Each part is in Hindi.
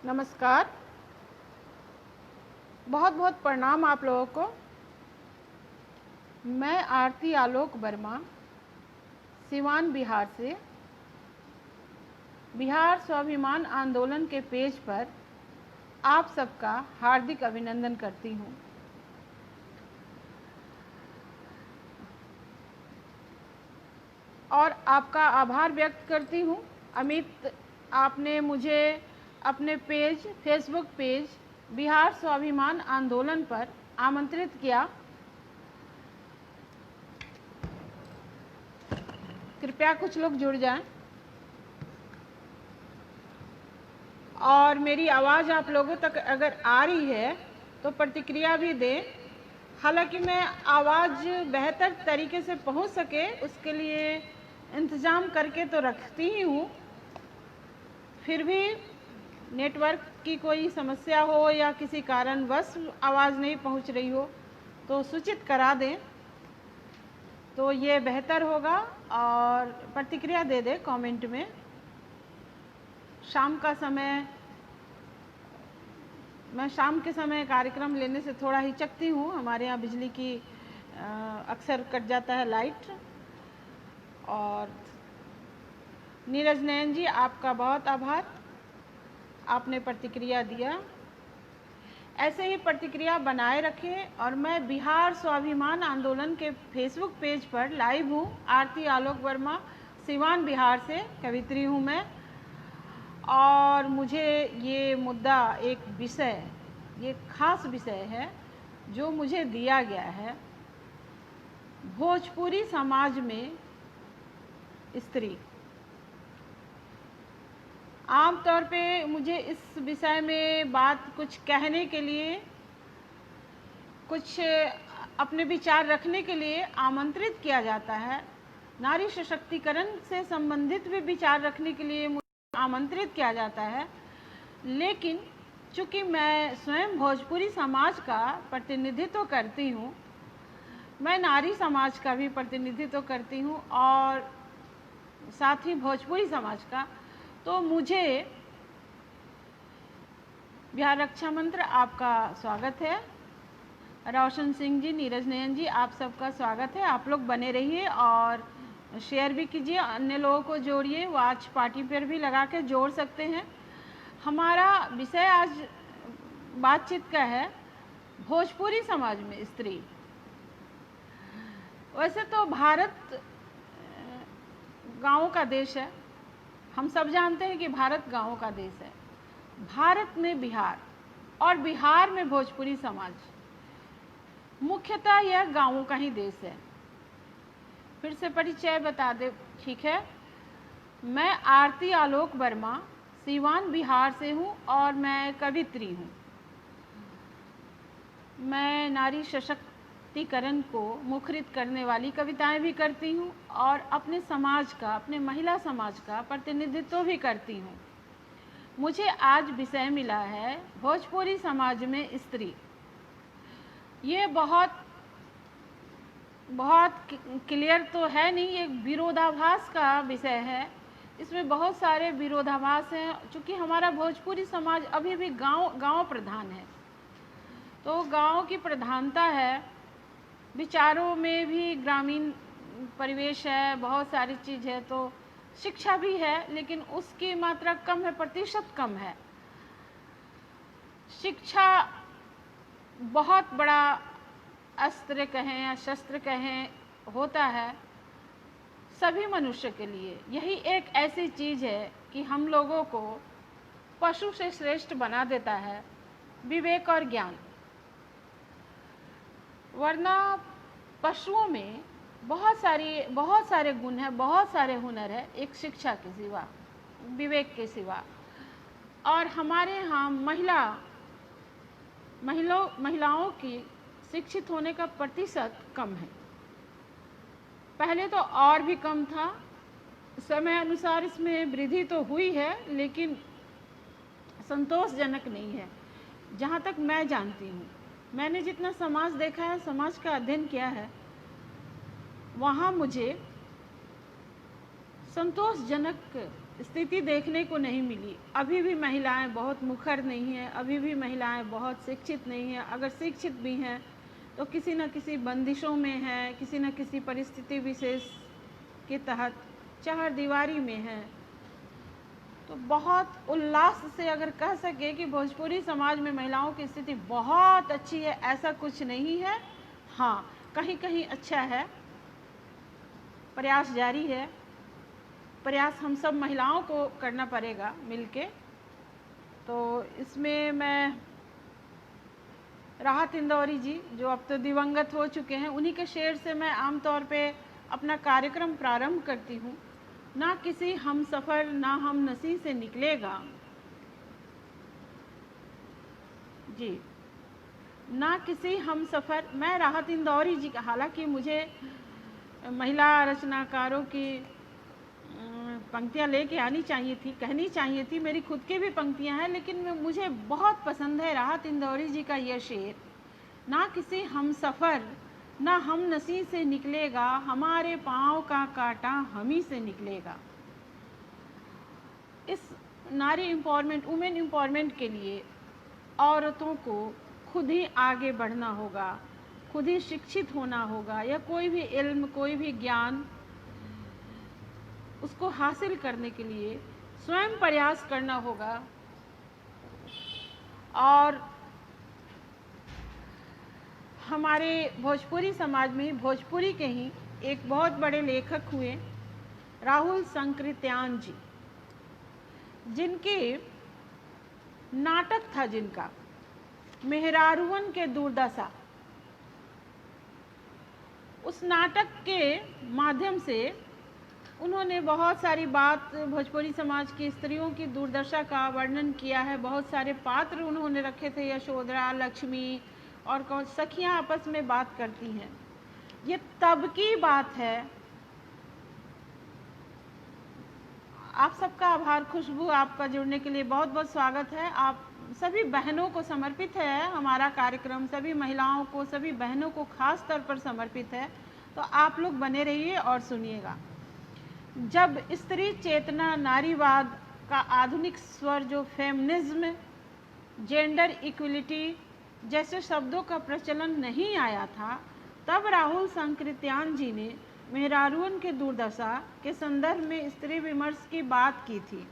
नमस्कार। बहुत बहुत प्रणाम आप लोगों को। मैं आरती आलोक वर्मा सिवान बिहार से बिहार स्वाभिमान आंदोलन के पेज पर आप सबका हार्दिक अभिनंदन करती हूँ। और आपका आभार व्यक्त करती हूँ। अमित, आपने मुझे अपने फेसबुक पेज बिहार स्वाभिमान आंदोलन पर आमंत्रित किया। कृपया कुछ लोग जुड़ जाएं और मेरी आवाज़ आप लोगों तक अगर आ रही है तो प्रतिक्रिया भी दें। हालांकि मैं आवाज़ बेहतर तरीके से पहुंच सके उसके लिए इंतज़ाम करके तो रखती ही हूँ, फिर भी नेटवर्क की कोई समस्या हो या किसी कारणवश आवाज़ नहीं पहुंच रही हो तो सूचित करा दें तो ये बेहतर होगा। और प्रतिक्रिया दे दें कमेंट में। मैं शाम के समय कार्यक्रम लेने से थोड़ा हिचकती हूँ। हमारे यहाँ बिजली की अक्सर कट जाता है लाइट। और नीरज नयन जी, आपका बहुत आभार, आपने प्रतिक्रिया दिया। ऐसे ही प्रतिक्रिया बनाए रखें। और मैं बिहार स्वाभिमान आंदोलन के फेसबुक पेज पर लाइव हूँ। आरती आलोक वर्मा सिवान बिहार से कवित्री हूँ मैं। और मुझे ये मुद्दा, एक विषय, ये खास विषय है जो मुझे दिया गया है, भोजपुरी समाज में स्त्री। आमतौर पे मुझे इस विषय में बात कुछ कहने के लिए, कुछ अपने विचार रखने के लिए आमंत्रित किया जाता है। नारी सशक्तिकरण से संबंधित भी विचार रखने के लिए मुझे आमंत्रित किया जाता है। लेकिन चूँकि मैं स्वयं भोजपुरी समाज का प्रतिनिधित्व करती हूँ, मैं नारी समाज का भी प्रतिनिधित्व करती हूँ और साथ ही भोजपुरी समाज का, तो मुझे बिहार रक्षा मंत्र आपका स्वागत है। रोशन सिंह जी, नीरज नयन जी, आप सबका स्वागत है। आप लोग बने रहिए और शेयर भी कीजिए, अन्य लोगों को जोड़िए। वॉच पार्टी पर भी लगा के जोड़ सकते हैं। हमारा विषय आज बातचीत का है, भोजपुरी समाज में स्त्री। वैसे तो भारत गाँवों का देश है, हम सब जानते हैं कि भारत गाँवों का देश है। भारत में बिहार और बिहार में भोजपुरी समाज, मुख्यतः यह गाँवों का ही देश है। फिर से परिचय बता दे, ठीक है। मैं आरती आलोक वर्मा सिवान बिहार से हूँ और मैं कवित्री हूँ। मैं नारी सशक्तिकरण को मुखरित करने वाली कविताएं भी करती हूँ और अपने समाज का, अपने महिला समाज का प्रतिनिधित्व भी करती हूँ। मुझे आज विषय मिला है भोजपुरी समाज में स्त्री। ये बहुत क्लियर तो है नहीं, ये विरोधाभास का विषय है। इसमें बहुत सारे विरोधाभास हैं। चूँकि हमारा भोजपुरी समाज अभी भी गांव प्रधान है, तो गांव की प्रधानता है। विचारों में भी ग्रामीण परिवेश है, बहुत सारी चीज़ है। तो शिक्षा भी है लेकिन उसकी मात्रा कम है, प्रतिशत कम है। शिक्षा बहुत बड़ा अस्त्र कहें या शस्त्र कहें होता है सभी मनुष्य के लिए। यही एक ऐसी चीज़ है कि हम लोगों को पशु से श्रेष्ठ बना देता है, विवेक और ज्ञान। वरना पशुओं में बहुत सारे गुण हैं, बहुत सारे हुनर है, एक शिक्षा के सिवा, विवेक के सिवा। और हमारे यहाँ महिलाओं की शिक्षित होने का प्रतिशत कम है। पहले तो और भी कम था, समय अनुसार इसमें वृद्धि तो हुई है लेकिन संतोषजनक नहीं है, जहाँ तक मैं जानती हूँ। मैंने जितना समाज देखा है, समाज का अध्ययन किया है, वहाँ मुझे संतोषजनक स्थिति देखने को नहीं मिली। अभी भी महिलाएं बहुत मुखर नहीं हैं, अभी भी महिलाएं बहुत शिक्षित नहीं हैं। अगर शिक्षित भी हैं तो किसी न किसी बंदिशों में हैं, किसी न किसी परिस्थिति विशेष के तहत चार दीवारी में हैं। तो बहुत उल्लास से अगर कह सके कि भोजपुरी समाज में महिलाओं की स्थिति बहुत अच्छी है, ऐसा कुछ नहीं है। हाँ, कहीं कहीं अच्छा है, प्रयास जारी है। प्रयास हम सब महिलाओं को करना पड़ेगा मिलके। तो इसमें मैं राहत इंदौरी जी, जो अब तो दिवंगत हो चुके हैं, उन्हीं के शेर से मैं आमतौर पे अपना कार्यक्रम प्रारंभ करती हूँ। ना किसी हम सफ़र ना हम नसी से निकलेगा जी, ना किसी हम सफ़र। मैं राहत इंदौरी जी का, हालांकि मुझे महिला रचनाकारों की पंक्तियाँ लेके आनी चाहिए थी, कहनी चाहिए थी, मेरी खुद की भी पंक्तियाँ हैं, लेकिन मुझे बहुत पसंद है राहत इंदौरी जी का यह शेर। ना किसी हम सफ़र ना हम नसी से निकलेगा, हमारे पाँव का कांटा हम ही से निकलेगा। इस नारी एम्पावरमेंट, वुमेन एम्पावरमेंट के लिए औरतों को खुद ही आगे बढ़ना होगा, खुद ही शिक्षित होना होगा, या कोई भी इल्म, कोई भी ज्ञान उसको हासिल करने के लिए स्वयं प्रयास करना होगा। और हमारे भोजपुरी समाज में, भोजपुरी के ही एक बहुत बड़े लेखक हुए राहुल संकृत्यान जी, जिनके नाटक था, जिनका मेहरारूवन के दुर्दशा, उस नाटक के माध्यम से उन्होंने बहुत सारी बात भोजपुरी समाज की स्त्रियों की दुर्दशा का वर्णन किया है। बहुत सारे पात्र उन्होंने रखे थे, यशोधरा, लक्ष्मी और कौन सखियां आपस में बात करती हैं। ये तब की बात है। आप सबका आभार। खुशबू, आपका जुड़ने के लिए बहुत बहुत स्वागत है। आप सभी बहनों को समर्पित है हमारा कार्यक्रम, सभी महिलाओं को, सभी बहनों को खास तौर पर समर्पित है। तो आप लोग बने रहिए और सुनिएगा। जब स्त्री चेतना, नारीवाद का आधुनिक स्वर, जो फेमिनिज्म, जेंडर इक्वलिटी जैसे शब्दों का प्रचलन नहीं आया था, तब राहुल संकृत्यान जी ने मेहरारूवन के दुर्दशा के संदर्भ में स्त्री विमर्श की बात की थी।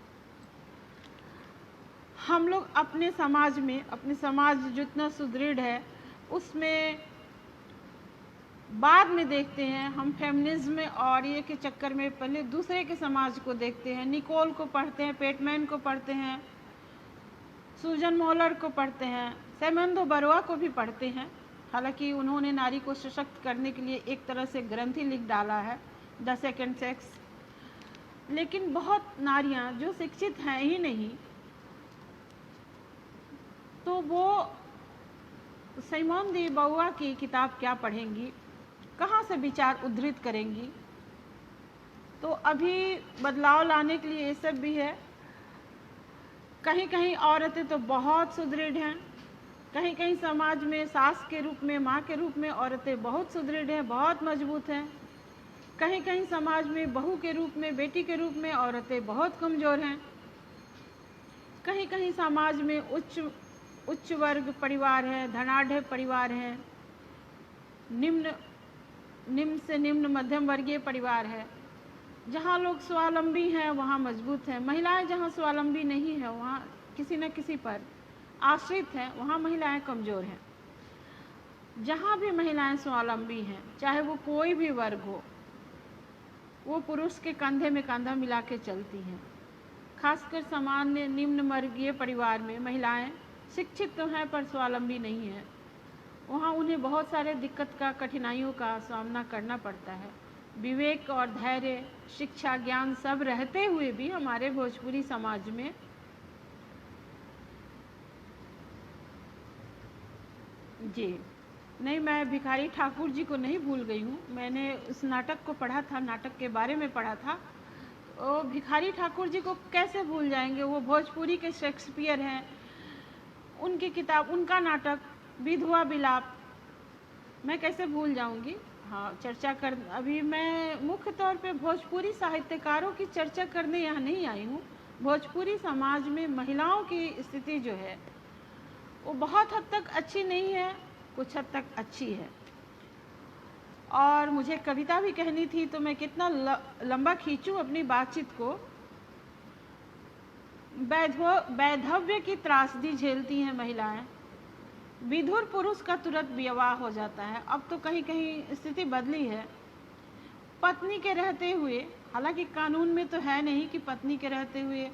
हम लोग अपने समाज में, अपने समाज जितना सुदृढ़ है उसमें बाद में देखते हैं, हम फेमिनिज्म और ये के चक्कर में पहले दूसरे के समाज को देखते हैं। निकोल को पढ़ते हैं, पेटमैन को पढ़ते हैं, सूजन मोलर को पढ़ते हैं, सेमेंदो बरुआ को भी पढ़ते हैं। हालांकि उन्होंने नारी को सशक्त करने के लिए एक तरह से ग्रंथि लिख डाला है, द सेकेंड सेक्स। लेकिन बहुत नारियां जो शिक्षित हैं ही नहीं, तो वो सिमोन दी बउआ की किताब क्या पढ़ेंगी, कहाँ से विचार उद्धृत करेंगी। तो अभी बदलाव लाने के लिए ये सब भी है। कहीं कहीं औरतें तो बहुत सुदृढ़ हैं, कहीं कहीं समाज में सास के रूप में, माँ के रूप में औरतें बहुत सुदृढ़ हैं, बहुत मजबूत हैं। कहीं कहीं समाज में बहू के रूप में, बेटी के रूप में औरतें बहुत कमज़ोर हैं। कहीं कहीं समाज में उच्च वर्ग परिवार है, धनाढ़ परिवार हैं, निम्न से निम्न मध्यम वर्गीय परिवार है। जहाँ लोग स्वावलंबी हैं वहाँ मजबूत है। महिलाएं जहाँ स्वावलंबी नहीं है, वहाँ किसी न किसी पर आश्रित हैं, वहाँ महिलाएं कमज़ोर हैं। जहाँ भी महिलाएं स्वावलंबी हैं, चाहे वो कोई भी वर्ग हो, वो पुरुष के कंधे में कंधा मिला के चलती हैं। खासकर सामान्य निम्न वर्गीय परिवार में महिलाएं शिक्षित तो हैं पर स्वावलंबी नहीं हैं। वहाँ उन्हें बहुत सारे दिक्कत का, कठिनाइयों का सामना करना पड़ता है। विवेक और धैर्य, शिक्षा, ज्ञान सब रहते हुए भी हमारे भोजपुरी समाज में जी नहीं, मैं भिखारी ठाकुर जी को नहीं भूल गई हूँ। मैंने उस नाटक को पढ़ा था, नाटक के बारे में पढ़ा था। वो भिखारी ठाकुर जी को कैसे भूल जाएंगे, वो भोजपुरी के शेक्सपियर हैं। उनकी किताब, उनका नाटक विधवा विलाप मैं कैसे भूल जाऊंगी। हाँ, अभी मैं मुख्य तौर पे भोजपुरी साहित्यकारों की चर्चा करने यहाँ नहीं आई हूँ। भोजपुरी समाज में महिलाओं की स्थिति जो है वो बहुत हद तक अच्छी नहीं है, कुछ हद तक अच्छी है। और मुझे कविता भी कहनी थी तो मैं कितना लंबा खींचूं अपनी बातचीत को। वैधव्य की त्रासदी झेलती हैं महिलाएं, विधुर पुरुष का तुरंत विवाह हो जाता है। अब तो कहीं कहीं स्थिति बदली है। पत्नी के रहते हुए, हालांकि कानून में तो है नहीं कि पत्नी के रहते हुए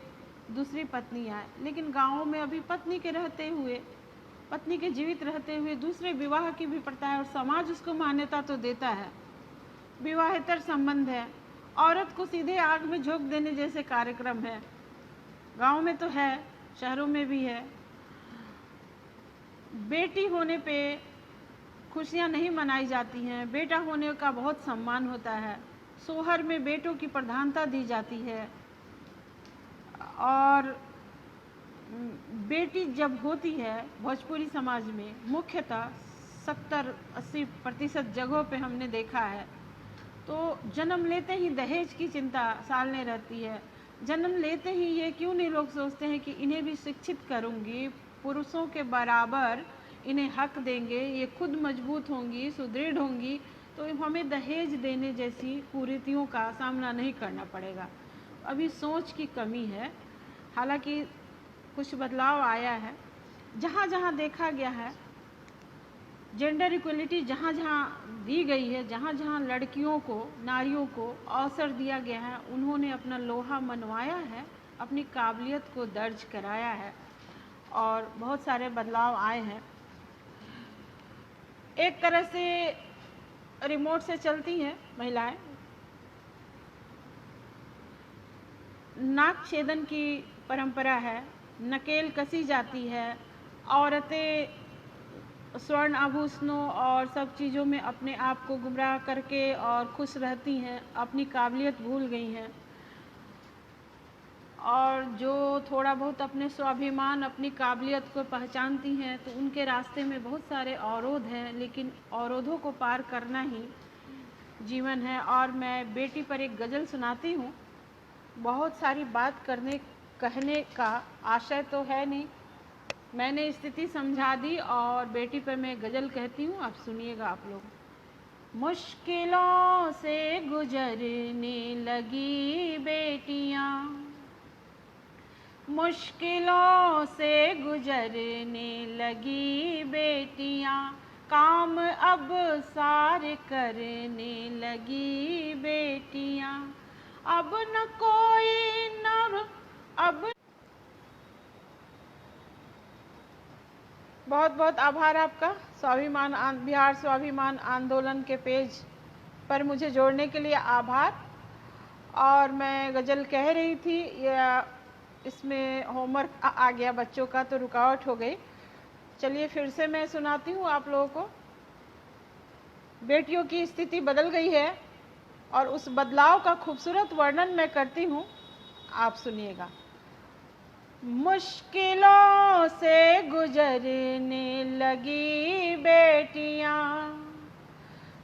दूसरी पत्नी आए, लेकिन गाँवों में अभी पत्नी के रहते हुए, पत्नी के जीवित रहते हुए दूसरे विवाह की भी प्रथा है और समाज उसको मान्यता तो देता है। विवाहेतर संबंध है, औरत को सीधे आग में झोंक देने जैसे कार्यक्रम है। गाँव में तो है, शहरों में भी है। बेटी होने पे खुशियां नहीं मनाई जाती हैं, बेटा होने का बहुत सम्मान होता है। सोहर में बेटों की प्रधानता दी जाती है और बेटी जब होती है भोजपुरी समाज में मुख्यतः 70-80% जगहों पे हमने देखा है, तो जन्म लेते ही दहेज की चिंता सालने रहती है। जन्म लेते ही ये क्यों नहीं लोग सोचते हैं कि इन्हें भी शिक्षित करूंगी, पुरुषों के बराबर इन्हें हक देंगे, ये खुद मजबूत होंगी, सुदृढ़ होंगी, तो हमें दहेज देने जैसी कुरीतियों का सामना नहीं करना पड़ेगा। अभी सोच की कमी है। हालांकि कुछ बदलाव आया है, जहाँ जहाँ देखा गया है जेंडर इक्वलिटी, जहाँ जहाँ दी गई है, जहाँ जहाँ लड़कियों को, नारियों को अवसर दिया गया है, उन्होंने अपना लोहा मनवाया है, अपनी काबिलियत को दर्ज कराया है और बहुत सारे बदलाव आए हैं। एक तरह से रिमोट से चलती हैं महिलाएं। नाक छेदन की परंपरा है, नकेल कसी जाती है, औरतें स्वर्ण आभूषणों और सब चीज़ों में अपने आप को गुमराह करके और खुश रहती हैं, अपनी काबिलियत भूल गई हैं। और जो थोड़ा बहुत अपने स्वाभिमान, अपनी काबिलियत को पहचानती हैं, तो उनके रास्ते में बहुत सारे अवरोध हैं, लेकिन अवरोधों को पार करना ही जीवन है। और मैं बेटी पर एक गज़ल सुनाती हूँ। बहुत सारी बात कहने का आशय तो है नहीं, मैंने स्थिति समझा दी और बेटी पर मैं गज़ल कहती हूँ, आप सुनिएगा आप लोग। मुश्किलों से गुजरने लगी बेटियाँ, मुश्किलों से गुजरने लगी बेटियाँ, काम अब सारे करने लगी बेटियाँ। अब न कोई न अब बहुत बहुत आभार आपका। बिहार स्वाभिमान आंदोलन के पेज पर मुझे जोड़ने के लिए आभार। और मैं गज़ल कह रही थी, या इसमें होमवर्क आ गया बच्चों का तो रुकावट हो गई। चलिए फिर से मैं सुनाती हूँ आप लोगों को। बेटियों की स्थिति बदल गई है और उस बदलाव का खूबसूरत वर्णन मैं करती हूँ, आप सुनिएगा। मुश्किलों से गुजरने लगी बेटियाँ,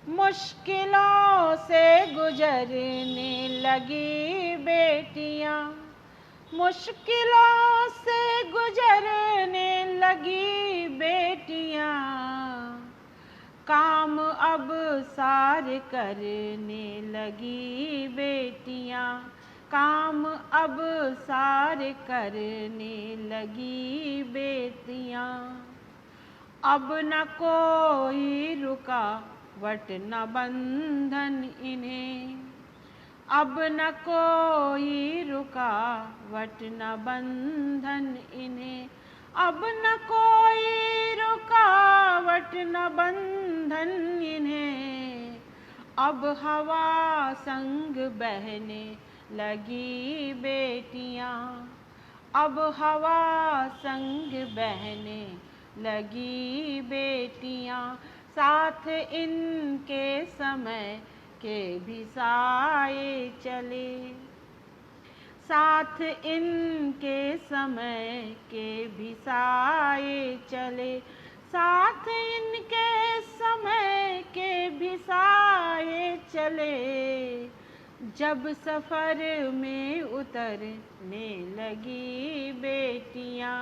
मुश्किलों से गुजरने लगी बेटियाँ, मुश्किलों से गुजरने लगी बेटियाँ, काम अब सारे करने लगी बेटियाँ, काम अब सारे करने लगी बेटियाँ। अब न कोई रुकावट न बंधन इन्हें, अब न कोई रुकावट न बंधन इन्हें, अब न कोई रुकावट न बंधन इन्हें, अब हवा संग बहने लगी बेटियाँ, अब हवा संग बहने लगी बेटियाँ, साथ इनके समय के भी साए चले, साथ इनके समय के भी साए चले, साथ इनके समय के भी साए चले, जब सफर में उतरने लगी बेटियां,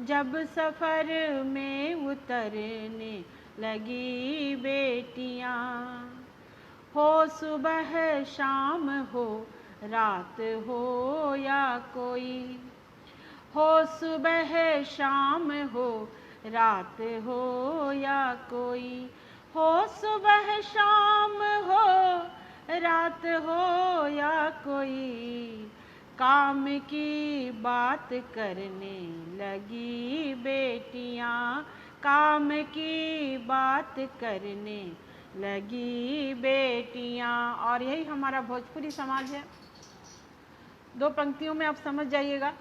जब सफर में उतरने लगी बेटियां। हो सुबह शाम हो रात हो या कोई, हो सुबह शाम हो रात हो या कोई, हो सुबह शाम हो रात हो या कोई, काम की बात करने लगी बेटियां, काम की बात करने लगी बेटियां। और यही हमारा भोजपुरी समाज है। दो पंक्तियों में आप समझ जाइएगा,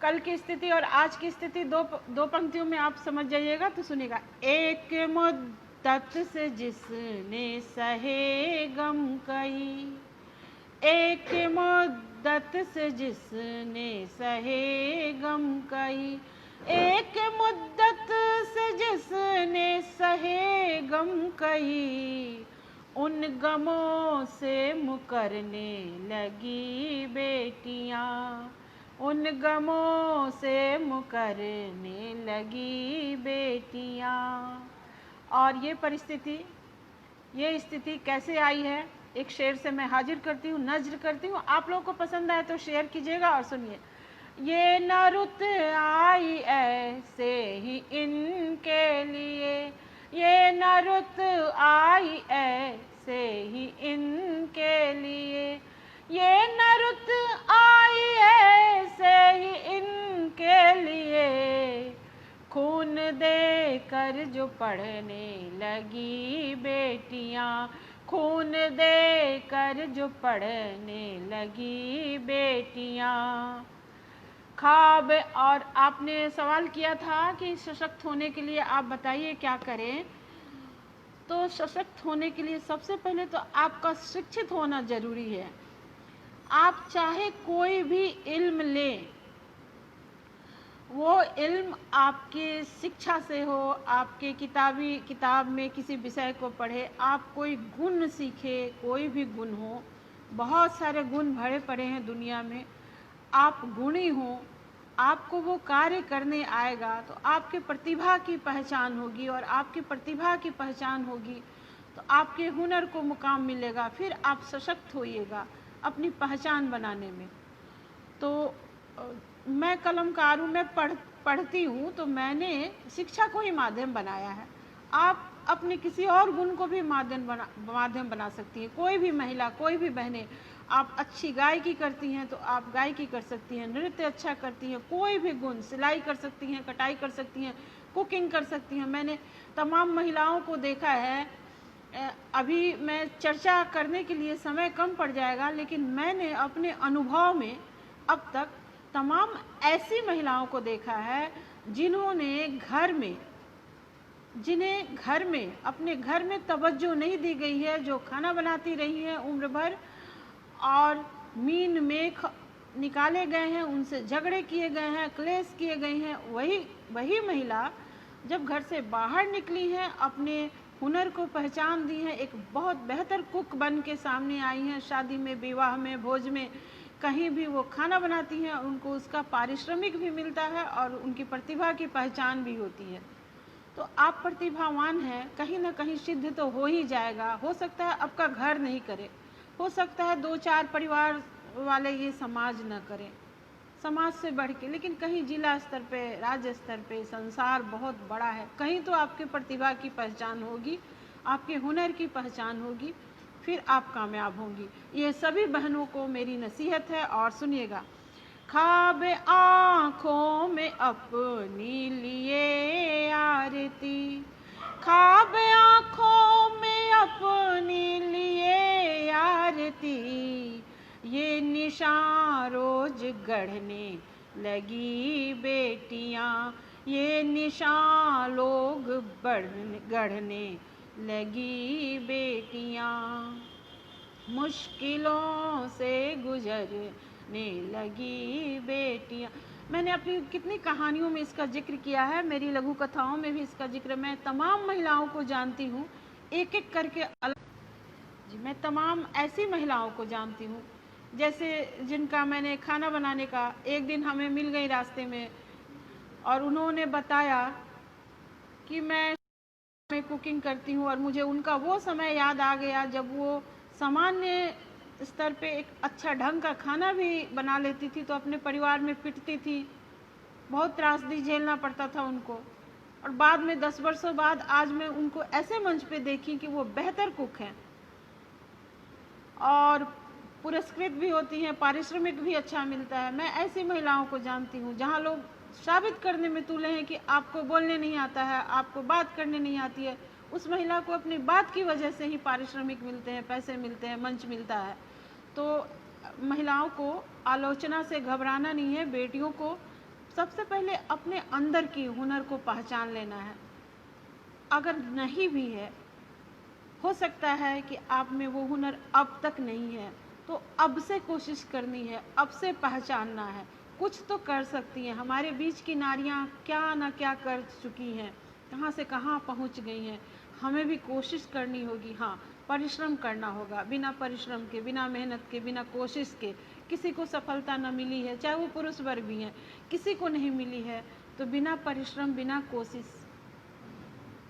कल की स्थिति और आज की स्थिति दो पंक्तियों में आप समझ जाइएगा। तो सुनिएगा। एक मुद्दत से जिसने सहे गम कई, एक मुद्दत से जिसने सहे गम कई, एक मुद्दत से जिसने सहे गम कई, उन गमों से मुकरने लगी बेटियां, उन गमों से मुकरने लगी बेटियां। और ये परिस्थिति, ये स्थिति कैसे आई है, एक शेर से मैं हाजिर करती हूँ, नज्र करती हूँ। आप लोगों को पसंद आए तो शेयर कीजिएगा। और सुनिए। ये न रुत आई ऐसे ही इनके लिए, ये न रुत आई ऐसे ही इनके लिए, ये न रुत आई ऐसे ही इनके लिए, खून दे कर जो पढ़ने लगी बेटियां, खून दे कर जो पढ़ने लगी बेटियां। ख्वाब, और आपने सवाल किया था कि सशक्त होने के लिए आप बताइए क्या करें। तो सशक्त होने के लिए सबसे पहले तो आपका शिक्षित होना जरूरी है। आप चाहे कोई भी इल्म लें, वो इल्म आपके शिक्षा से हो, आपके किताब में किसी विषय को पढ़े, आप कोई गुण सीखे, कोई भी गुण हो, बहुत सारे गुण भरे पड़े हैं दुनिया में, आप गुणी हो, आपको वो कार्य करने आएगा तो आपके प्रतिभा की पहचान होगी, और आपकी प्रतिभा की पहचान होगी तो आपके हुनर को मुकाम मिलेगा, फिर आप सशक्त होइएगा अपनी पहचान बनाने में। तो मैं कलमकार हूँ, मैं पढ़ती हूँ, तो मैंने शिक्षा को ही माध्यम बनाया है। आप अपने किसी और गुण को भी माध्यम बना सकती हैं। कोई भी महिला, कोई भी बहनें, आप अच्छी गायकी करती हैं तो आप गायकी कर सकती हैं, नृत्य अच्छा करती हैं, कोई भी गुण, सिलाई कर सकती हैं, कटाई कर सकती हैं, कुकिंग कर सकती हैं। मैंने तमाम महिलाओं को देखा है। अभी मैं चर्चा करने के लिए समय कम पड़ जाएगा, लेकिन मैंने अपने अनुभव में अब तक तमाम ऐसी महिलाओं को देखा है जिन्हें घर में अपने घर में तवज्जो नहीं दी गई है, जो खाना बनाती रही हैं उम्र भर और मीन में निकाले गए हैं, उनसे झगड़े किए गए हैं, क्लेश किए गए हैं, वही महिला जब घर से बाहर निकली हैं, अपने हुनर को पहचान दी है, एक बहुत बेहतर कुक बन के सामने आई हैं। शादी में, विवाह में, भोज में, कहीं भी वो खाना बनाती हैं, उनको उसका पारिश्रमिक भी मिलता है और उनकी प्रतिभा की पहचान भी होती है। तो आप प्रतिभावान हैं, कहीं ना कहीं सिद्ध तो हो ही जाएगा। हो सकता है आपका घर नहीं करे, हो सकता है 2-4 परिवार वाले ये समाज न करें, समाज से बढ़ के, लेकिन कहीं जिला स्तर पे, राज्य स्तर पे, संसार बहुत बड़ा है, कहीं तो आपकी प्रतिभा की पहचान होगी, आपके हुनर की पहचान होगी, फिर आप कामयाब होंगी। ये सभी बहनों को मेरी नसीहत है। और सुनिएगा। ख्वाब आँखों में अपनी लिए आरती, ख्वाब आँखों में अपनी लिए आरती, ये निशान रोज गढ़ने लगी बेटियां, ये निशान लोग गढ़ने लगी बेटियां, मुश्किलों से गुजरने लगी बेटियां। मैंने अपनी कितनी कहानियों में इसका जिक्र किया है, मेरी लघु कथाओं में भी इसका जिक्र। मैं तमाम महिलाओं को जानती हूँ, एक एक करके अलग जी, मैं तमाम ऐसी महिलाओं को जानती हूँ जैसे जिनका मैंने खाना बनाने का, एक दिन हमें मिल गई रास्ते में और उन्होंने बताया कि मैं कुकिंग करती हूँ, और मुझे उनका वो समय याद आ गया जब वो सामान्य स्तर पे एक अच्छा ढंग का खाना भी बना लेती थी तो अपने परिवार में पिटती थी, बहुत त्रासदी झेलना पड़ता था उनको। और बाद में 10 वर्षों बाद आज मैं उनको ऐसे मंच पे देखी कि वो बेहतर कुक हैं और पुरस्कृत भी होती हैं, पारिश्रमिक भी अच्छा मिलता है। मैं ऐसी महिलाओं को जानती हूँ जहाँ लोग साबित करने में तुले हैं कि आपको बोलने नहीं आता है, आपको बात करने नहीं आती है, उस महिला को अपनी बात की वजह से ही पारिश्रमिक मिलते हैं, पैसे मिलते हैं, मंच मिलता है। तो महिलाओं को आलोचना से घबराना नहीं है। बेटियों को सबसे पहले अपने अंदर की हुनर को पहचान लेना है। अगर नहीं भी है, हो सकता है कि आप में वो हुनर अब तक नहीं है, तो अब से कोशिश करनी है, अब से पहचानना है, कुछ तो कर सकती हैं। हमारे बीच की नारियां क्या ना क्या कर चुकी हैं, कहाँ से कहाँ पहुँच गई हैं। हमें भी कोशिश करनी होगी, हाँ, परिश्रम करना होगा। बिना परिश्रम के, बिना मेहनत के, बिना कोशिश के किसी को सफलता न मिली है, चाहे वो पुरुष वर्ग भी हैं, किसी को नहीं मिली है। तो बिना परिश्रम, बिना कोशिश,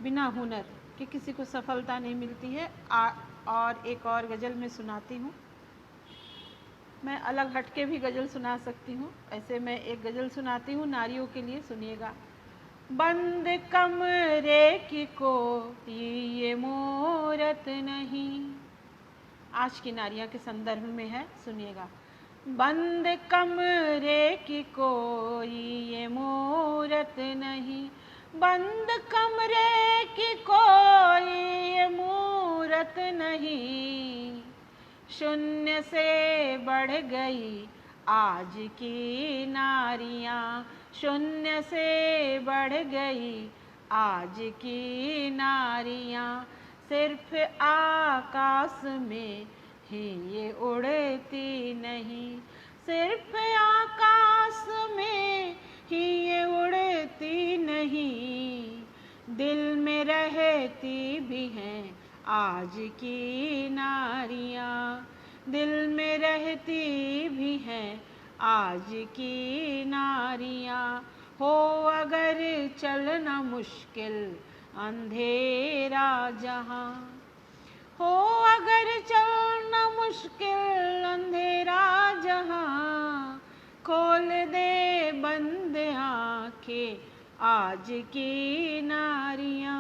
बिना हुनर कि किसी को सफलता नहीं मिलती है। और एक और गज़ल में सुनाती हूँ। मैं अलग हटके भी गज़ल सुना सकती हूँ, ऐसे मैं एक गज़ल सुनाती हूँ नारियों के लिए, सुनिएगा। बंद कमरे की कोई ये मूरत नहीं, आज की नारियां के संदर्भ में है, सुनिएगा। बंद कमरे की कोई ये मूरत नहीं, बंद कमरे की कोई ये मूरत नहीं, शून्य से बढ़ गई आज की नारियां, शून्य से बढ़ गई आज की नारियां, सिर्फ आकाश में ही ये उड़ती नहीं, सिर्फ आकाश में ही ये उड़ती नहीं, दिल में रहती भी हैं आज की नारियां, दिल में रहती भी हैं आज की नारियां। हो अगर चलना मुश्किल अंधेरा जहां, हो अगर चलना मुश्किल अंधेरा जहां, खोल दे बंद आंखें आज की नारियां।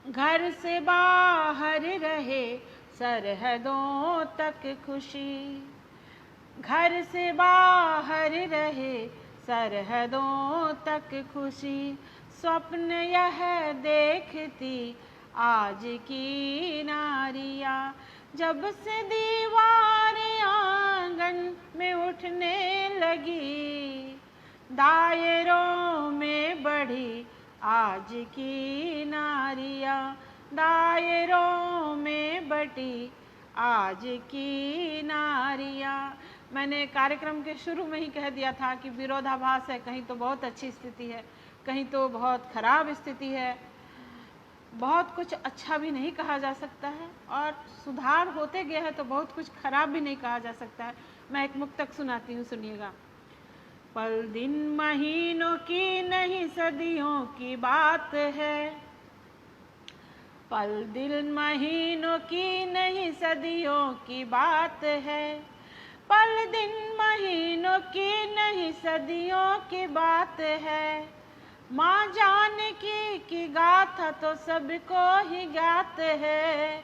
घर से बाहर रहे सरहदों तक खुशी, घर से बाहर रहे सरहदों तक खुशी, स्वप्न यह देखती आज की नारियां। जब से दीवार आंगन में उठने लगी, दायरों में बढ़ी आज की नारियां, दायरों में बढ़ी आज की नारियां। मैंने कार्यक्रम के शुरू में ही कह दिया था कि विरोधाभास है, कहीं तो बहुत अच्छी स्थिति है, कहीं तो बहुत खराब स्थिति है, बहुत कुछ अच्छा भी नहीं कहा जा सकता है, और सुधार होते गया है तो बहुत कुछ खराब भी नहीं कहा जा सकता है। मैं एक मुक्तक सुनाती हूँ, सुनिएगा। पल दिन महीनों की नहीं सदियों की बात है, पल दिन महीनों की नहीं सदियों की बात है, पल दिन महीनों की नहीं सदियों की बात है। माँ जानकी की गाथा तो सबको ही ज्ञात है,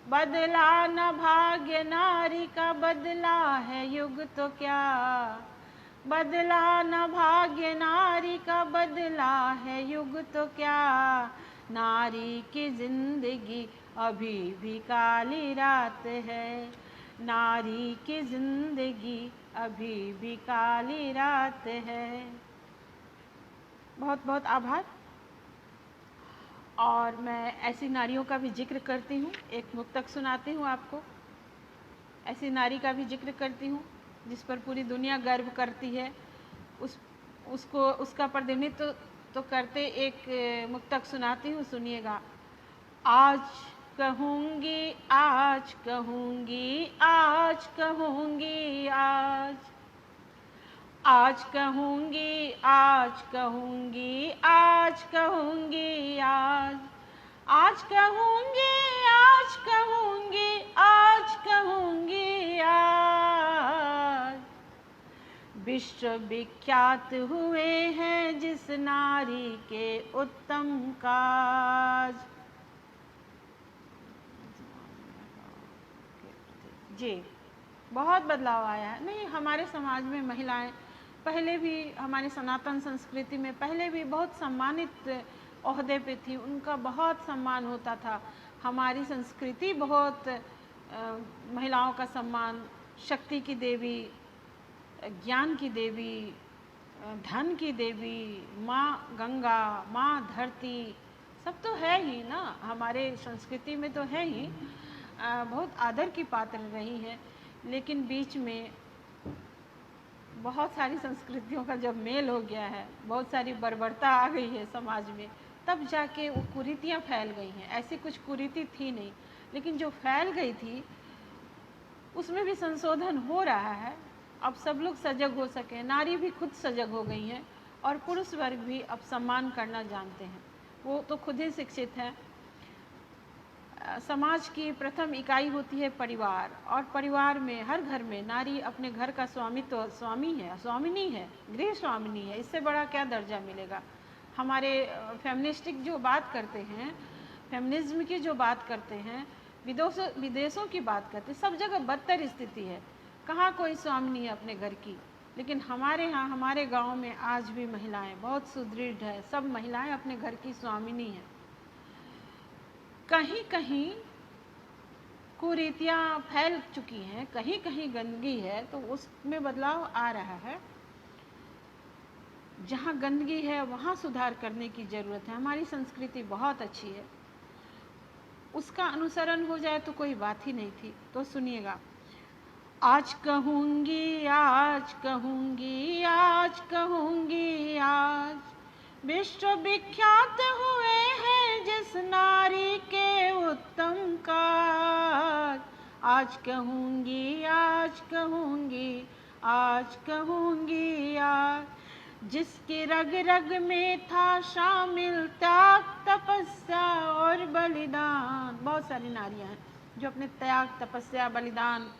बदला न भाग्य नारी का बदला है युग तो क्या, बदला न भाग्य नारी का बदला है युग तो क्या, नारी की जिंदगी अभी भी काली रात है, नारी की जिंदगी अभी भी काली रात है। बहुत बहुत आभार। और मैं ऐसी नारियों का भी जिक्र करती हूँ, एक मुक्तक सुनाती हूँ आपको। ऐसी नारी का भी जिक्र करती हूँ जिस पर पूरी दुनिया गर्व करती है, उस उसको उसका प्रतिनिधित्व तो करते एक मुक्तक सुनाती हूँ, सुनिएगा। आज कहूँगी, आज कहूँगी, आज कहूँगी, आज कहूँगी, आज कहूँगी, आज कहूँगी, आज कहूँगी, आज कहूँगी, आज कहूँगी, आज विश्व विख्यात हुए हैं जिस नारी के उत्तम काज। जी, बहुत बदलाव आया है। नहीं, हमारे समाज में महिलाएं पहले भी, हमारी सनातन संस्कृति में पहले भी बहुत सम्मानित ओहदे पे थी, उनका बहुत सम्मान होता था। हमारी संस्कृति बहुत महिलाओं का सम्मान, शक्ति की देवी, ज्ञान की देवी, धन की देवी, माँ गंगा, माँ धरती, सब तो है ही ना, हमारे संस्कृति में तो है ही, बहुत आदर की पात्र रही है। लेकिन बीच में बहुत सारी संस्कृतियों का जब मेल हो गया है, बहुत सारी बर्बरता आ गई है समाज में, तब जाके वो कुरीतियाँ फैल गई हैं। ऐसी कुछ कुरीति थी नहीं, लेकिन जो फैल गई थी उसमें भी संशोधन हो रहा है। अब सब लोग सजग हो सके, नारी भी खुद सजग हो गई हैं और पुरुष वर्ग भी अब सम्मान करना जानते हैं, वो तो खुद ही शिक्षित हैं। समाज की प्रथम इकाई होती है परिवार, और परिवार में, हर घर में नारी अपने घर का स्वामित्व, स्वामी है, स्वामिनी है, गृह स्वामिनी है। इससे बड़ा क्या दर्जा मिलेगा। हमारे फेमिनिस्टिक जो बात करते हैं, फेमिनिज्म की जो बात करते हैं, विदेशों की बात करते हैं, सब जगह बदतर स्थिति है, कहाँ कोई स्वामिनी है अपने घर की। लेकिन हमारे यहाँ, हमारे गांव में आज भी महिलाएं बहुत सुदृढ़ है, सब महिलाएं अपने घर की स्वामिनी हैं। कहीं कहीं कुरीतियाँ फैल चुकी हैं, कहीं कहीं गंदगी है, तो उसमें बदलाव आ रहा है। जहाँ गंदगी है वहाँ सुधार करने की ज़रूरत है। हमारी संस्कृति बहुत अच्छी है, उसका अनुसरण हो जाए तो कोई बात ही नहीं थी। तो सुनिएगा। आज कहूँगी, आज कहूँगी, आज कहूँगी, आज विश्व विख्यात हुए हैं जिस नारी के उत्तम काज। आज कहूँगी, आज कहूँगी, आज कहूँगी, आज जिसके रग रग में था शामिल त्याग, तपस्या और बलिदान। बहुत सारी नारियां हैं जो अपने त्याग, तपस्या, बलिदान,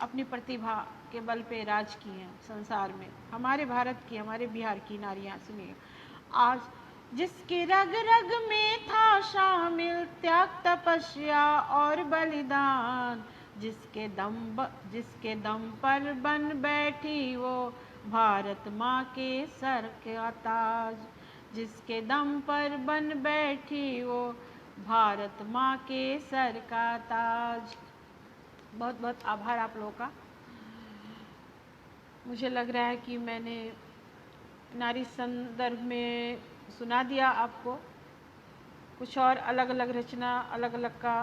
अपनी प्रतिभा के बल पे राज की हैं संसार में। हमारे भारत की, हमारे बिहार की नारियां, सुनिए। आज जिसके रग रग में था शामिल त्याग, तपस्या और बलिदान, जिसके दम पर बन बैठी वो भारत माँ के सर का ताज। जिसके दम पर बन बैठी वो भारत माँ के सर का ताज। बहुत बहुत आभार आप लोगों का। मुझे लग रहा है कि मैंने नारी संदर्भ में सुना दिया आपको। कुछ और अलग अलग रचना, अलग अलग का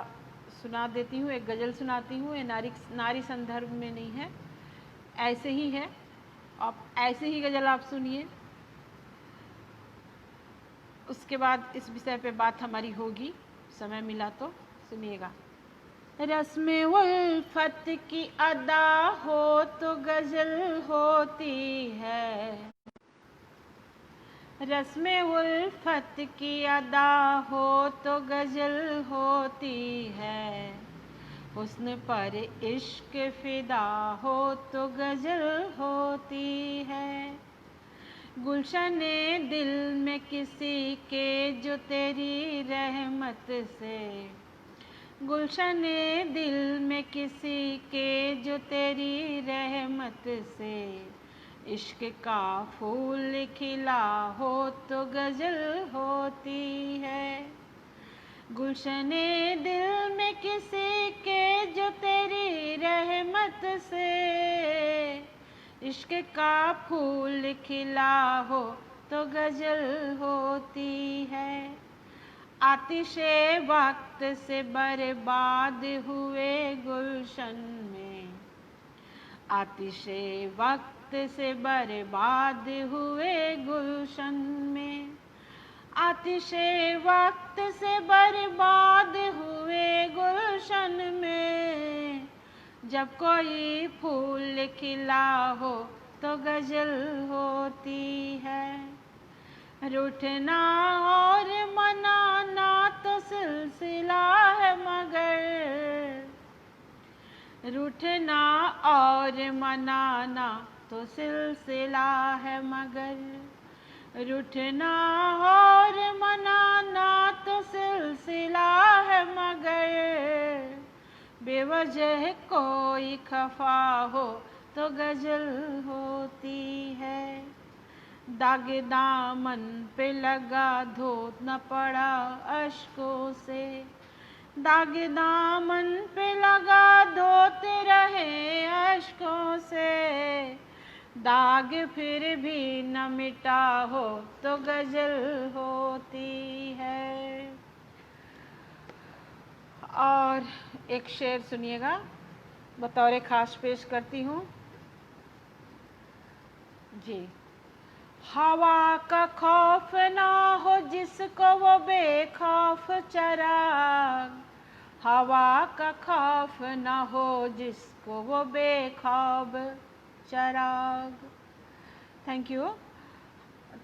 सुना देती हूँ। एक गज़ल सुनाती हूँ, ये नारी संदर्भ में नहीं है, ऐसे ही है। आप ऐसे ही गज़ल आप सुनिए, उसके बाद इस विषय पे बात हमारी होगी, समय मिला तो सुनिएगा। रस्म उल्फत की अदा हो तो गज़ल होती है, रस्म उल्फत की अदा हो तो गज़ल होती है, हुस्न पर इश्क फिदा हो तो गज़ल होती है। गुलशने दिल में किसी के जो तेरी रहमत से, गुलशने दिल में किसी के जो तेरी रहमत से, इश्क का फूल खिला हो तो गज़ल होती है। गुलशने दिल में किसी के जो तेरी रहमत से, इश्क का फूल खिला हो तो गज़ल होती है। आतिशे वक्त से बर्बाद हुए गुलशन में, आतिशे वक्त वक्त से बर्बाद हुए गुलशन में, आतिशे वक्त से बर्बाद हुए गुलशन में। जब कोई फूल खिला हो तो गजल होती है, रूठना और मनाना तो सिलसिला है मगर, रूठना और मनाना तो सिलसिला है मगर, रूठना और मनाना तो सिलसिला है मगर, बेवजह कोई खफा हो तो गजल होती है। दाग दामन पे लगा धोत न पड़ा अश्कों से, दाग दामन पे लगा धोते रहे अश्कों से, दाग फिर भी न मिटा हो तो गजल होती है। और एक शेर सुनिएगा, बतौर खास पेश करती हूँ जी। हवा का खौफ ना हो जिसको वो बेखौफ चराग, हवा का खौफ ना हो जिसको वो बेखौफ चराग। Thank you,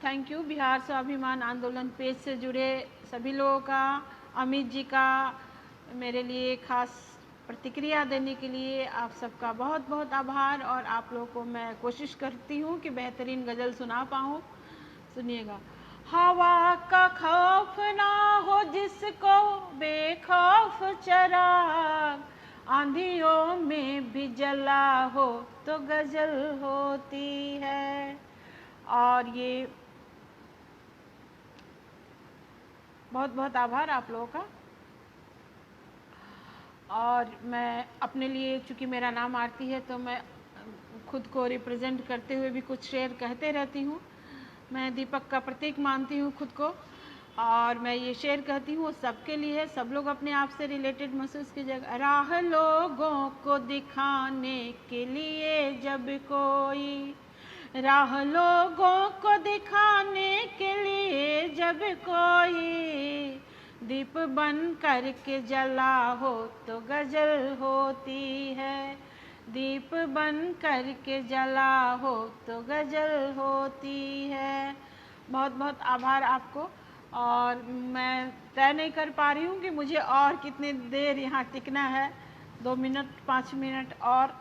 thank you. Bihar स्वाभिमान आंदोलन पेज से जुड़े सभी लोगों का, अमित जी का मेरे लिए खास प्रतिक्रिया देने के लिए आप सबका बहुत बहुत आभार। और आप लोगों को मैं कोशिश करती हूँ कि बेहतरीन गज़ल सुना पाऊँ। सुनिएगा। हवा का खौफ ना हो जिसको बेखौफ चराग, आंधियों में भी जला हो तो गज़ल होती है। और ये बहुत बहुत आभार आप लोगों का। और मैं अपने लिए, चूँकि मेरा नाम आरती है, तो मैं खुद को रिप्रेजेंट करते हुए भी कुछ शेर कहते रहती हूँ। मैं दीपक का प्रतीक मानती हूँ खुद को, और मैं ये शेर कहती हूँ सबके लिए, सब लोग अपने आप से रिलेटेड महसूस कीजिएगा। राह लोगों को दिखाने के लिए जब कोई, राह लोगों को दिखाने के लिए जब कोई, दीप बन कर के जला हो तो गजल होती है, दीप बन कर के जला हो तो गजल होती है। बहुत बहुत आभार आपको। और मैं तय नहीं कर पा रही हूँ कि मुझे और कितनी देर यहाँ टिकना है, 2 मिनट 5 मिनट, और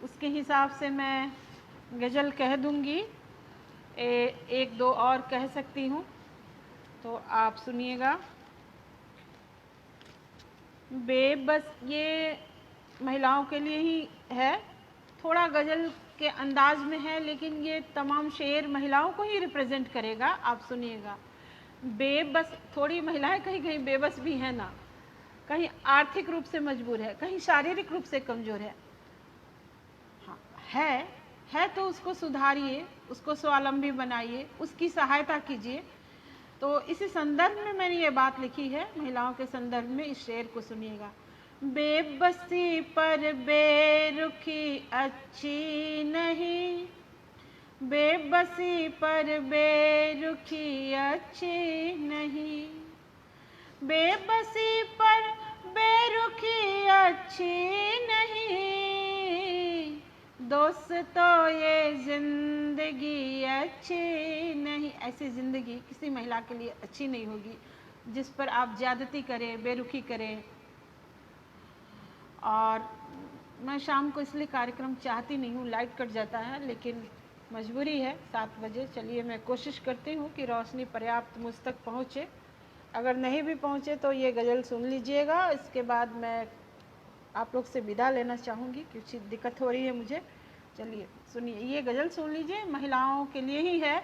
उसके हिसाब से मैं गज़ल कह दूँगी। एक दो और कह सकती हूँ, तो आप सुनिएगा। बेबस, ये महिलाओं के लिए ही है, थोड़ा गज़ल के अंदाज में है, लेकिन ये तमाम शेर महिलाओं को ही रिप्रेजेंट करेगा। आप सुनिएगा। बेबस, थोड़ी महिलाएं कहीं कहीं बेबस भी हैं ना, कहीं आर्थिक रूप से मजबूर है, कहीं शारीरिक रूप से कमज़ोर है। हाँ, है तो उसको सुधारिए, उसको स्वावलंबी बनाइए, उसकी सहायता कीजिए। तो इसी संदर्भ में मैंने ये बात लिखी है, महिलाओं के संदर्भ में। इस शेर को सुनिएगा। बेबसी पर बेरुखी अच्छी नहीं, बेबसी पर बेरुखी अच्छी नहीं, बेबसी पर बेरुखी अच्छी नहीं, दोस्तों ये जिंदगी अच्छी नहीं। ऐसी ज़िंदगी किसी महिला के लिए अच्छी नहीं होगी जिस पर आप ज़्यादती करें, बेरुखी करें। और मैं शाम को इसलिए कार्यक्रम चाहती नहीं हूँ, लाइट कट जाता है, लेकिन मजबूरी है 7 बजे। चलिए, मैं कोशिश करती हूँ कि रोशनी पर्याप्त मुझ तक पहुँचे। अगर नहीं भी पहुँचे तो ये गज़ल सुन लीजिएगा। इसके बाद मैं आप लोग से विदा लेना चाहूँगी, कुछ दिक्कत हो रही है मुझे। चलिए सुनिए, ये गज़ल सुन लीजिए, महिलाओं के लिए ही है,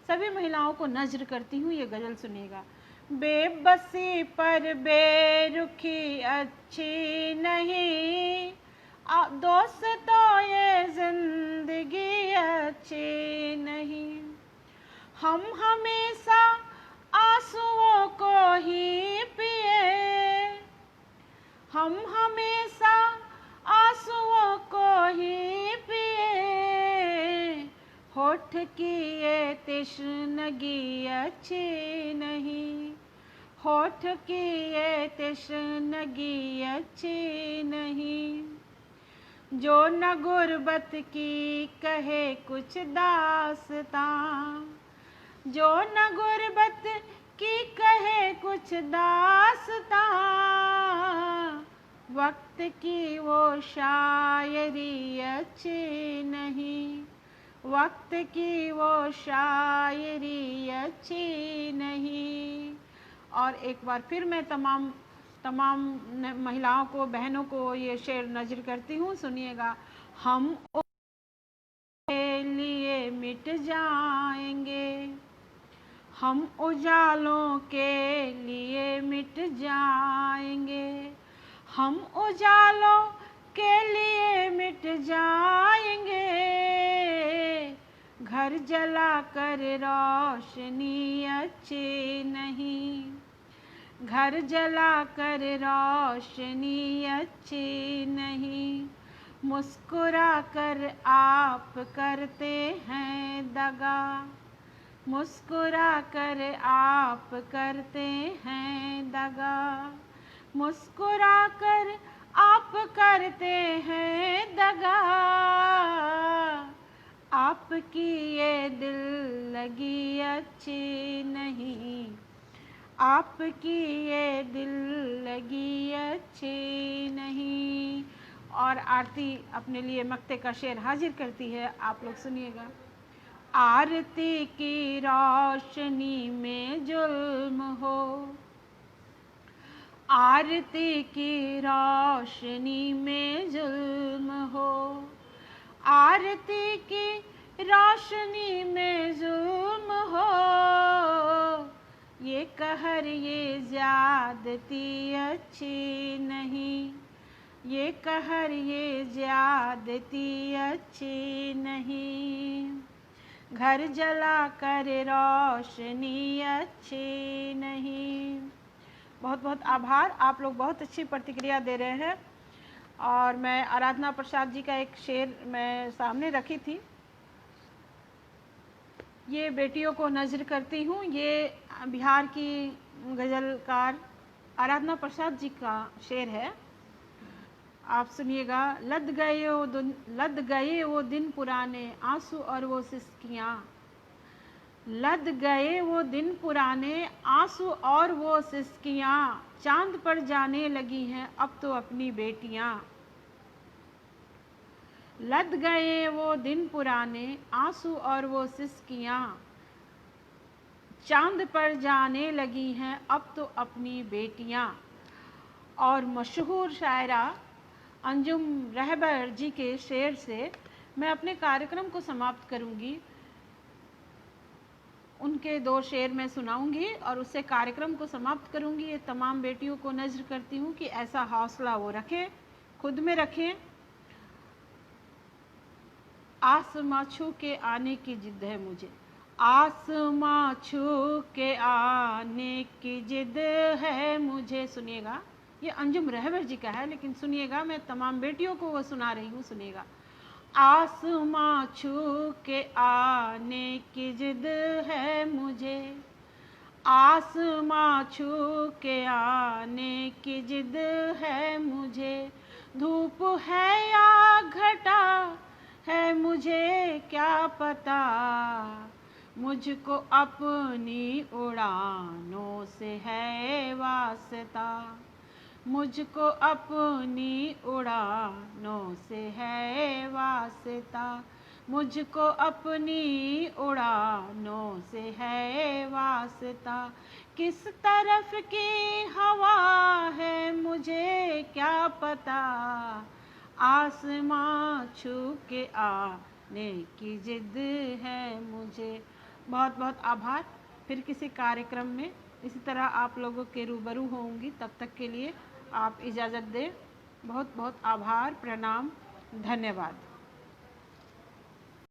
सभी महिलाओं को नज़्र करती हूँ। ये गज़ल सुनिएगा। बेबसी पर बेरुखी अच्छी नहीं, दोस्तों ये जिंदगी अच्छी नहीं, हम हमेशा आंसुओं को ही पिए, हम हमेशा आंसुओं को ही पिए, होठ की ये तृष्णगी अच्छी नहीं, होठ की ये तृष्णगी अच्छी नहीं। जो न गुर्बत की कहे कुछ दास्तां, जो न गुर्बत की कहे कुछ दास्तां, वक्त की वो शायरी अच्छी नहीं, वक्त की वो शायरी अच्छी नहीं। और एक बार फिर मैं तमाम महिलाओं को, बहनों को ये शेर नज़र करती हूँ, सुनिएगा। हम के लिए मिट जाएंगे, हम उजालों के लिए मिट जाएंगे, हम उजालों के लिए मिट जाएंगे। घर जला कर रोशनी अच्छी नहीं, घर जला कर रोशनी अच्छी नहीं। मुस्कुरा कर आप करते हैं दगा, मुस्कुरा कर आप करते हैं दगा, मुस्कुरा कर आप करते हैं दगा। आपकी ये दिल लगी अच्छी नहीं, आपकी ये दिल लगी अच्छी नहीं। और आरती अपने लिए मक्ते का शेर हाजिर करती है, आप लोग सुनिएगा। आरती की रोशनी में जुल्म हो, आरती की रोशनी में जुल्म हो, आरती की रोशनी में जुल्म हो। ये कहर ये ज़्यादती अच्छी नहीं, ये कहर ये ज़्यादती अच्छी नहीं। घर जला कर रोशनी अच्छी नहीं। बहुत बहुत आभार, आप लोग बहुत अच्छी प्रतिक्रिया दे रहे हैं। और मैं आराधना प्रसाद जी का एक शेर मैं सामने रखी थी, ये बेटियों को नज़र करती हूँ। ये बिहार की गज़लकार आराधना प्रसाद जी का शेर है, आप सुनिएगा। लद गए वो दिन पुराने, आंसू और वो सिसकियाँ, लद गए वो दिन पुराने, आंसू और वो सिसकियाँ। चांद पर जाने लगी हैं अब तो अपनी बेटियाँ, लद गए वो दिन पुराने, आंसू और वो सिसकियाँ। चांद पर जाने लगी हैं अब तो अपनी बेटियाँ। और मशहूर शायरा अंजुम रहबर जी के शेर से मैं अपने कार्यक्रम को समाप्त करूंगी। उनके 2 शेर मैं सुनाऊंगी और उससे कार्यक्रम को समाप्त करूंगी। ये तमाम बेटियों को नज़र करती हूँ कि ऐसा हौसला वो रखें, खुद में रखें। आसमां छू के आने की जिद है मुझे, आसमां छू के आने की जिद है मुझे। सुनिएगा, ये अंजुम रहबर जी का है, लेकिन सुनिएगा, मैं तमाम बेटियों को वो सुना रही हूँ, सुनिएगा। आसमां छू के आने की जिद है मुझे, आसमां छू के आने की जिद है मुझे। धूप है या घटा है मुझे क्या पता, मुझको अपनी उड़ानों से है वास्ता, मुझको अपनी उड़ानों से है वास्ता, मुझको अपनी उड़ानों से है वास्ता। किस तरफ की हवा है मुझे क्या पता, आसमां छू के आने की जिद है मुझे। बहुत बहुत आभार। फिर किसी कार्यक्रम में इसी तरह आप लोगों के रूबरू होंगी, तब तक के लिए आप इजाज़त दें। बहुत बहुत आभार, प्रणाम, धन्यवाद।